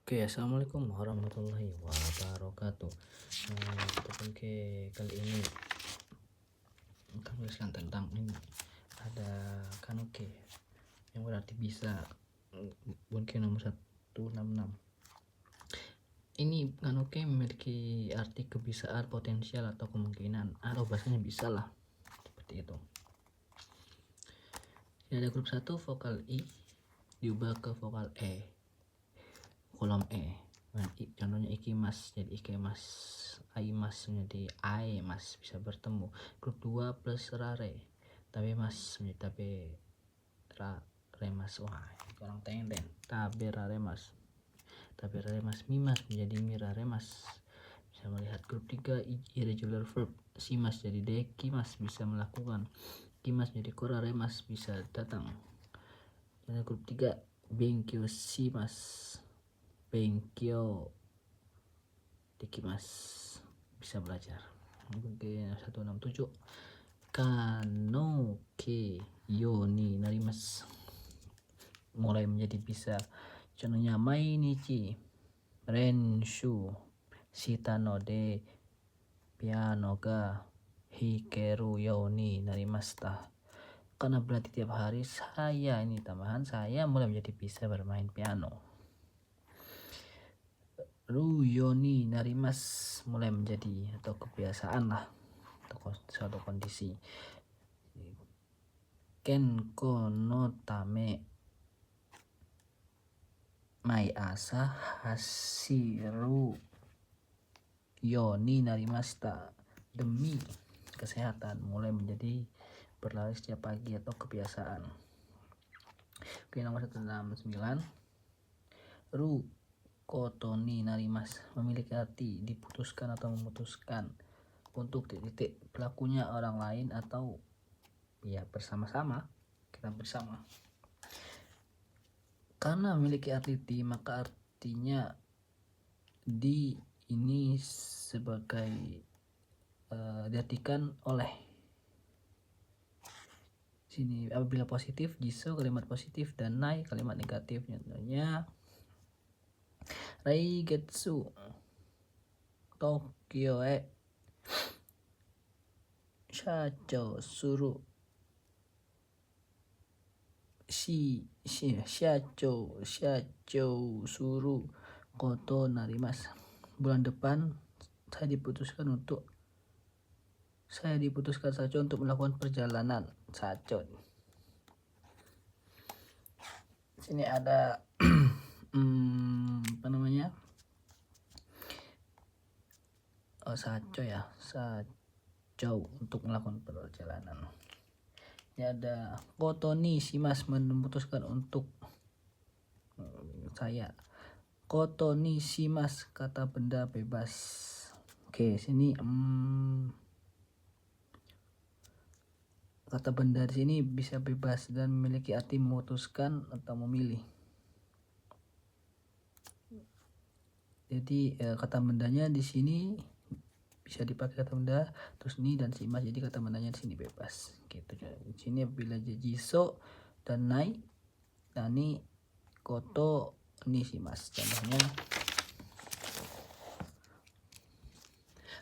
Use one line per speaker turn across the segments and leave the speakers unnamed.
Oke, assalamualaikum warahmatullahi wabarakatuh. Oke, kali ini akan tuliskan tentang ini ada kanoke yang berarti bisa bunke nomor 166. Ini kanoke memiliki arti kebisaan, potensial atau kemungkinan, atau bahasanya bisa lah seperti itu. Ini ada grup 1 vokal I diubah ke vokal E, kolom E. Contohnya ikimas jadi ikemas, aimas menjadi aemas, bisa bertemu. Grup 2 plus rare, tabemas menjadi taberemas, wah orang tenden, taberaremas, taberaremas. Mimas menjadi miraremas, bisa melihat. Grup 3 irregular verb, simas jadi dekimas, bisa melakukan. Kimas jadi koraremas, bisa datang. Dan grup 3 benkyo simas, benkyo dikimas, bisa belajar. Oke, 167 kanoke yoni narimas, mulai menjadi bisa. Contohnya mainichi renshu shita no de piano ga hikeru yoni narimashita. Karena berarti tiap hari saya, ini tambahan, saya mulai menjadi bisa bermain piano. Ruyoni narimas, mulai menjadi atau kebiasaan lah, atau suatu kondisi. Kenko no tame mai asa hasiru yoni narimashita, demi kesehatan mulai menjadi berlari setiap pagi atau kebiasaan. Oke, nomor 169 ru kotoni narimas, memiliki arti diputuskan atau memutuskan untuk titik pelakunya orang lain atau ya bersama-sama, kita bersama. Karena memiliki arti di, maka artinya di ini sebagai diartikan oleh. Sini apabila positif jiso kalimat positif dan nai kalimat negatif. Contohnya Raigetsu Tokyo e shacho suru shacho suru koto narimas. Bulan depan saya diputuskan sacho untuk melakukan perjalanan sacho. Sini ada apa namanya, sacho ya, sacho untuk melakukan perjalanan. Ini ada kotoni shimas, memutuskan untuk saya. Kotoni shimas, kata benda bebas. Oke, sini kata benda di sini bisa bebas dan memiliki arti memutuskan atau memilih. Jadi kata bendanya di sini bisa dipakai kata benda, terus ni dan shimas, jadi kata bendanya di sini bebas. Gitu. Di sini apabila jiso dan nai, nani koto ni shimas. Contohnya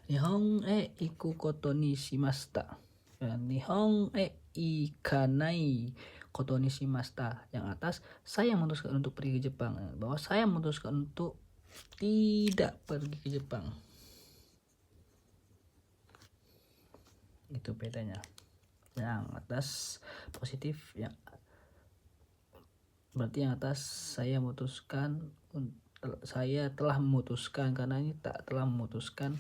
Nihon e iku koto ni shimashita. Nihon e ikanai koto ni shimashita. Yang atas, saya memutuskan untuk pergi ke Jepang. Bahwa saya memutuskan untuk tidak pergi ke Jepang. Itu bedanya. Yang atas positif, yang berarti yang atas saya telah memutuskan, karena ini tak telah memutuskan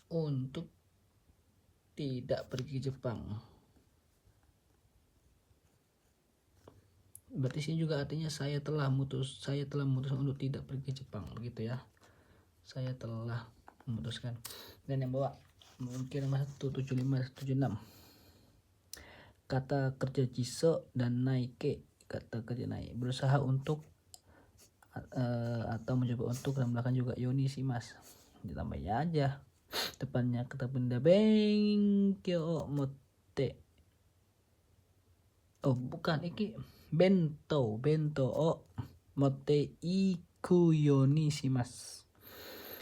untuk tidak pergi ke Jepang. Berarti sini juga artinya saya telah memutuskan untuk tidak pergi ke Jepang, begitu ya. Saya telah memutuskan. Dan yang bawah mungkin nomor 175-176. Kata kerja jiso dan naike, kata kerja naik, berusaha untuk atau mencoba untuk, dan belakang juga yoni shimas, ditambah ya aja depannya kata benda benkyo motte. Oh bukan, iki bento o Motte iku yoni shimasu.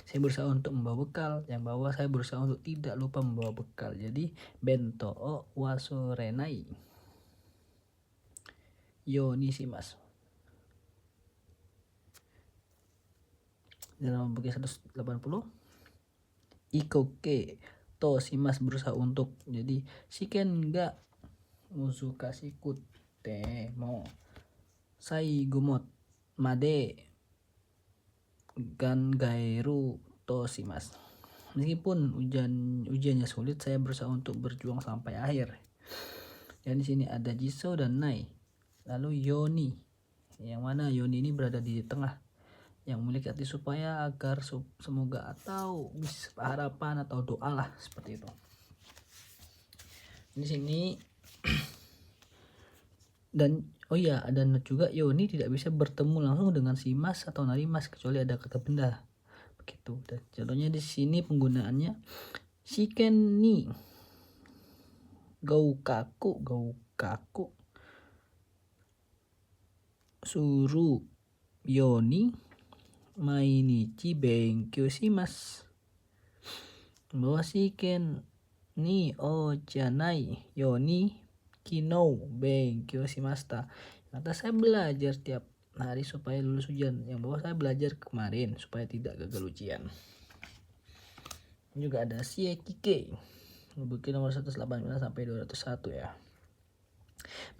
Saya berusaha untuk membawa bekal, yang bawah saya berusaha untuk tidak lupa membawa bekal. Jadi bento o wasurenai yoni shimasu. Dalam buku 180 ikoke to shimasu, berusaha untuk. Jadi shiken ga musukashiku te mo saigo made gangaeru to shimasu. Meskipun ujiannya sulit, saya berusaha untuk berjuang sampai akhir. Dan di sini ada jiso dan nai. Lalu yoni, yang mana yoni ini berada di tengah, yang memiliki arti supaya, agar, semoga, atau harapan atau doa lah, seperti itu. Di sini dan oh iya, ada juga yoni tidak bisa bertemu langsung dengan shimasu atau narimasu kecuali ada kata benda. Begitu. Dan contohnya di sini penggunaannya shiken ni goukaku suru yoni mainichi benkyou shimasu. Bahwa shiken ni o janai yoni kino benkyou shimashita. Kata saya belajar tiap hari supaya lulus ujian. Yang bawah saya belajar kemarin supaya tidak gagal ujian. Juga ada shiekike, buku nomor 189 sampai 201 ya.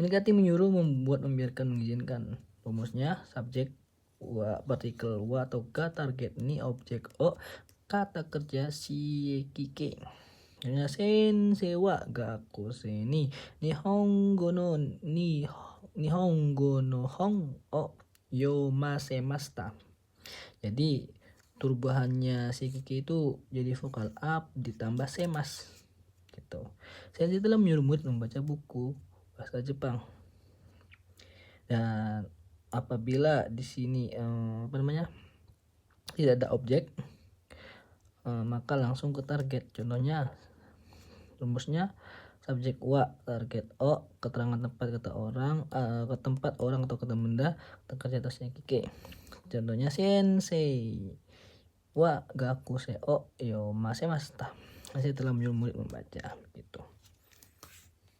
Mendekati, menyuruh, membuat, membiarkan, mengizinkan. Rumusnya subjek wa, partikel wa atau ga, target ni, objek o, kata kerja shiekike. Sensei wa gakkosei ni nihongo no hon o yomasemashita. Jadi perubahannya shiekike itu jadi vokal up ditambah semas gitu. Sensei telah menyuruh murid membaca buku bahasa Jepang. Dan apabila di sini tidak ada objek, maka langsung ke target. Contohnya rumusnya subjek wa, target o, keterangan tempat kata orang, ke tempat orang atau kata benda, kerja atas shiekike. Contohnya sensei wa gakkosei o yomasemashita. Saya telah menyuruh murid membaca gitu.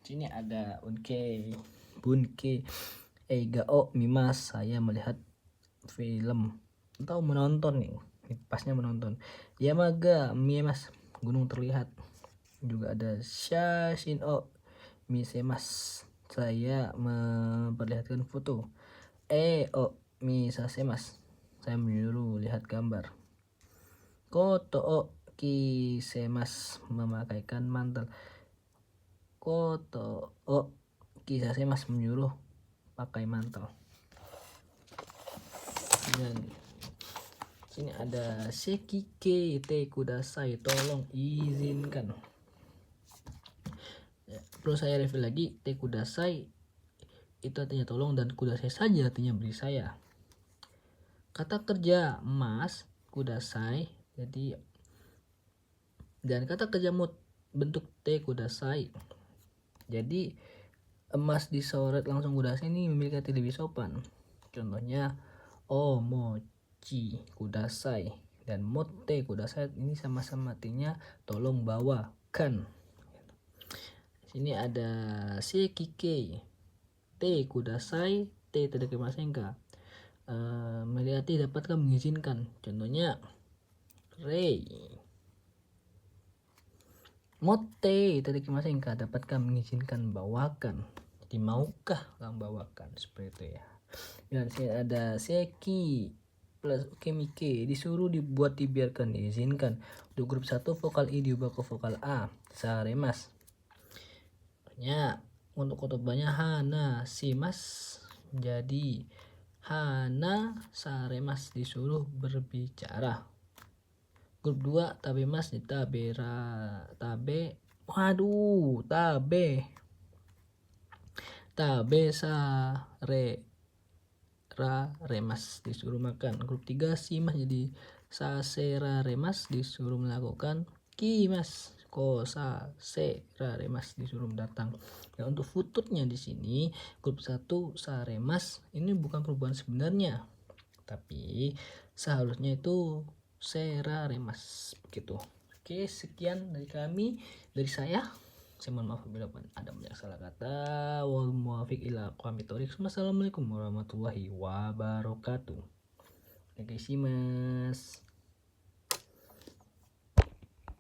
Sini ada bunke eiga o mimas, saya melihat film atau menonton nih. Pasnya menonton. Yamaga miemasu, gunung terlihat. Juga ada shashin o misemasu, saya memperlihatkan foto. O misasemasu, saya menyuruh lihat gambar. Koto o kisemasu, memakaikan mantel. Koto o kisasemasu, menyuruh pakai mantel. Dan sini ada sekike te kudasai, tolong izinkan. Perlu saya review lagi, te kudasai itu artinya tolong, dan kudasai saja artinya beri saya. Kata kerja mas kudasai, jadi, dan kata kerja bentuk te kudasai. Jadi emas disoret langsung kudasai ini memiliki arti lebih sopan. Contohnya omochi kudasai dan motte kudasai, ini sama-sama artinya tolong bawakan. Sini ada sekike te kudasai, te tadakimasen ka, melihat dapatkah mengizinkan. Contohnya rei motte tadakimasen ka, dapatkah mengizinkan bawakan. Jadi maukah kamu bawakan, seperti itu ya. Dan sini ada seki plus kemike, disuruh, dibuat, dibiarkan, diizinkan. Untuk grup 1 vokal I diubah ke vokal A, saremas. Untuk kotobanya hana shimas, jadi hana saremas, disuruh berbicara. Grup 2 tabemas, ditabera, tabe remas, disuruh makan. Grup 3 shimas, jadi sasera remas, disuruh melakukan. Kimas kosa remas, disuruh datang. Ya, untuk futurnya di sini grup 1 saremas ini bukan perubahan sebenarnya, tapi seharusnya itu serare mas begitu. Oke, sekian dari kami, dari saya mohon maaf apabila ada banyak salah kata. Wal muwafiq ila aqwamit thoriq. Wassalamualaikum warahmatullahi wabarakatuh. Oke, mas.